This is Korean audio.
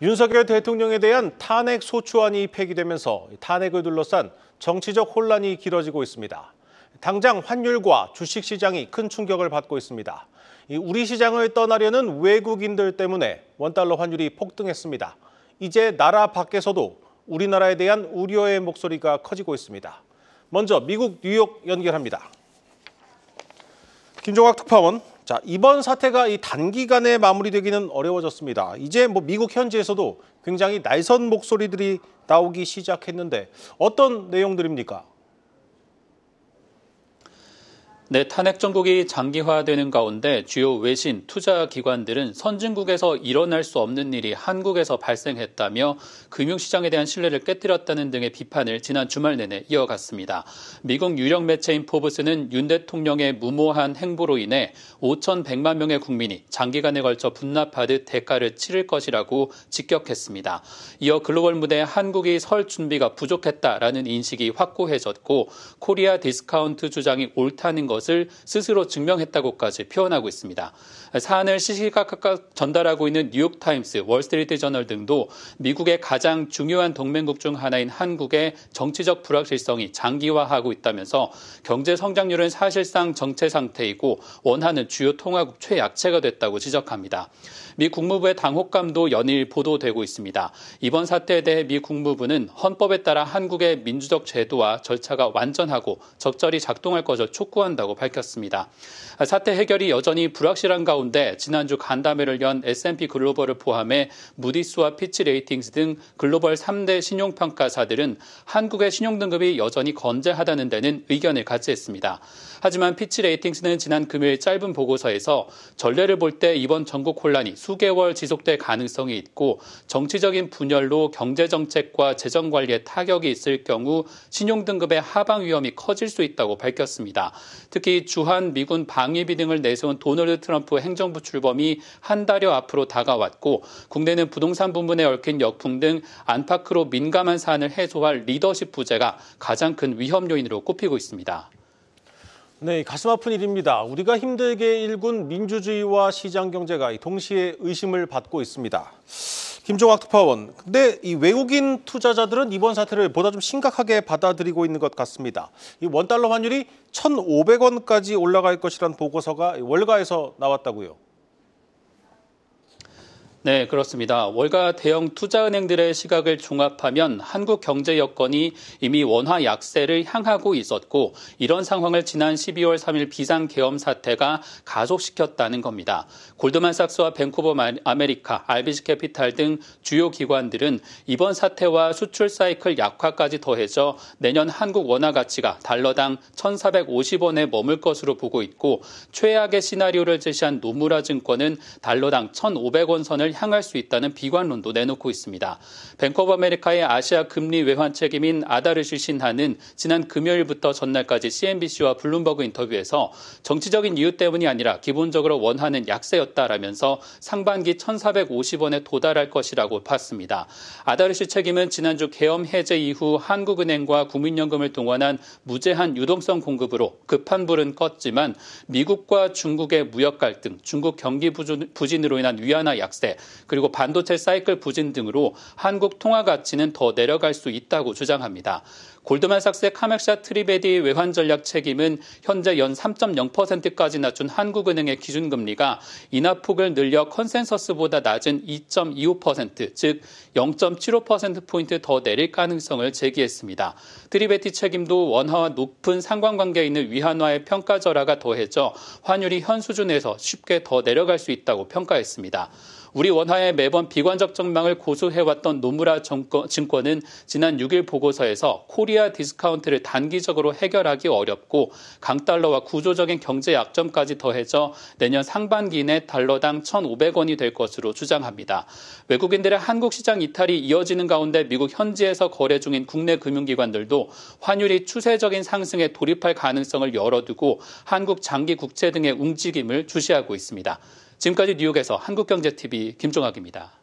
윤석열 대통령에 대한 탄핵 소추안이 폐기되면서 탄핵을 둘러싼 정치적 혼란이 길어지고 있습니다. 당장 환율과 주식시장이 큰 충격을 받고 있습니다. 우리 시장을 떠나려는 외국인들 때문에 원달러 환율이 폭등했습니다. 이제 나라 밖에서도 우리나라에 대한 우려의 목소리가 커지고 있습니다. 먼저 미국 뉴욕 연결합니다. 김종학 특파원. 이번 사태가 단기간에 마무리되기는 어려워졌습니다. 이제 미국 현지에서도 굉장히 날선 목소리들이 나오기 시작했는데 어떤 내용들입니까? 네, 탄핵 정국이 장기화되는 가운데 주요 외신, 투자 기관들은 선진국에서 일어날 수 없는 일이 한국에서 발생했다며 금융시장에 대한 신뢰를 깨뜨렸다는 등의 비판을 지난 주말 내내 이어갔습니다. 미국 유력 매체인 포브스는 윤 대통령의 무모한 행보로 인해 5,100만 명의 국민이 장기간에 걸쳐 분납하듯 대가를 치를 것이라고 직격했습니다. 이어 글로벌 무대에 한국이 설 준비가 부족했다라는 인식이 확고해졌고 코리아 디스카운트 주장이 옳다는 것을 스스로 증명했다고까지 표현하고 있습니다. 사안을 시시각각 전달하고 있는 뉴욕타임스, 월스트리트 저널 등도 미국의 가장 중요한 동맹국 중 하나인 한국의 정치적 불확실성이 장기화하고 있다면서 경제 성장률은 사실상 정체 상태이고 원하는 주요 통화국 최약체가 됐다고 지적합니다. 미 국무부의 당혹감도 연일 보도되고 있습니다. 이번 사태에 대해 미 국무부는 헌법에 따라 한국의 민주적 제도와 절차가 완전하고 적절히 작동할 것을 촉구한다고 밝혔습니다. 사태 해결이 여전히 불확실한 가운데 지난주 간담회를 연 S&P 글로벌을 포함해 무디스와 피치 레이팅스 등 글로벌 3대 신용평가사들은 한국의 신용등급이 여전히 건재하다는 데는 의견을 같이 했습니다. 하지만 피치 레이팅스는 지난 금요일 짧은 보고서에서 전례를 볼 때 이번 전국 혼란이 수개월 지속될 가능성이 있고 정치적인 분열로 경제정책과 재정관리에 타격이 있을 경우 신용등급의 하방 위험이 커질 수 있다고 밝혔습니다. 특히 주한 미군 방위비 등을 내세운 도널드 트럼프 행정부 출범이 한 달여 앞으로 다가왔고 국내는 부동산 부문에 얽힌 역풍 등 안팎으로 민감한 사안을 해소할 리더십 부재가 가장 큰 위험 요인으로 꼽히고 있습니다. 네, 가슴 아픈 일입니다. 우리가 힘들게 일군 민주주의와 시장 경제가 동시에 의심을 받고 있습니다. 김종학 특파원, 근데 이 외국인 투자자들은 이번 사태를 보다 좀 심각하게 받아들이고 있는 것 같습니다. 이 원달러 환율이 1,500원까지 올라갈 것이라는 보고서가 월가에서 나왔다고요. 네, 그렇습니다. 월가 대형 투자은행들의 시각을 종합하면 한국 경제 여건이 이미 원화 약세를 향하고 있었고 이런 상황을 지난 12월 3일 비상계엄 사태가 가속시켰다는 겁니다. 골드만삭스와 뱅크 오브 아메리카, RBC 캐피탈 등 주요 기관들은 이번 사태와 수출 사이클 약화까지 더해져 내년 한국 원화 가치가 달러당 1,450원에 머물 것으로 보고 있고 최악의 시나리오를 제시한 노무라 증권은 달러당 1,500원 선을 향할 수 있다는 비관론도 내놓고 있습니다. 뱅크 오브 아메리카의 아시아 금리 외환 책임인 아다르시 신하는 지난 금요일부터 전날까지 CNBC와 블룸버그 인터뷰에서 정치적인 이유 때문이 아니라 기본적으로 원하는 약세였다라면서 상반기 1,450원에 도달할 것이라고 봤습니다. 아다르시 책임은 지난주 계엄 해제 이후 한국은행과 국민연금을 동원한 무제한 유동성 공급으로 급한 불은 껐지만 미국과 중국의 무역 갈등, 중국 경기 부진으로 인한 위안화 약세, 그리고 반도체 사이클 부진 등으로 한국 통화 가치는 더 내려갈 수 있다고 주장합니다. 골드만삭스의 카맥샤 트리베디 외환 전략 책임은 현재 연 3.0%까지 낮춘 한국은행의 기준금리가 인하폭을 늘려 컨센서스보다 낮은 2.25%, 즉 0.75%포인트 더 내릴 가능성을 제기했습니다. 트리베티 책임도 원화와 높은 상관관계에 있는 위안화의 평가 절하가 더해져 환율이 현 수준에서 쉽게 더 내려갈 수 있다고 평가했습니다. 우리 원화의 매번 비관적 전망을 고수해왔던 노무라 증권은 지난 6일 보고서에서 코리아 디스카운트를 단기적으로 해결하기 어렵고 강달러와 구조적인 경제 약점까지 더해져 내년 상반기 내 달러당 1,500원이 될 것으로 주장합니다. 외국인들의 한국 시장 이탈이 이어지는 가운데 미국 현지에서 거래 중인 국내 금융기관들도 환율이 추세적인 상승에 돌입할 가능성을 열어두고 한국 장기 국채 등의 움직임을 주시하고 있습니다. 지금까지 뉴욕에서 한국경제TV 김종학입니다.